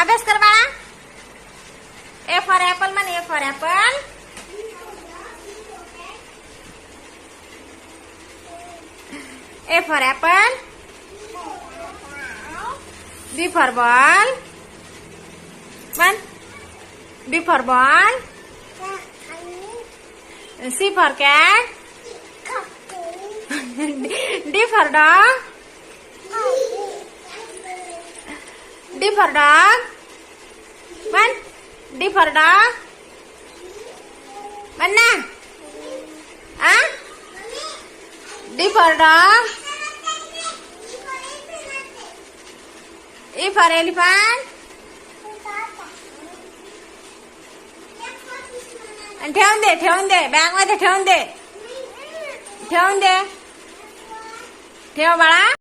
अभ्यास कर बाळा. ए फॉर ऍपल म्हण. A for apple. A for apple. B for ball म्हण. B for ball. C for cat. D for dog. D for dog म्हण. D for dog म्हण ना. आ D for dog. E for elephant. ठेवून दे. ठेवून दे bag मध्ये. ठेवून दे. ठेवून दे. ठेव बाळा.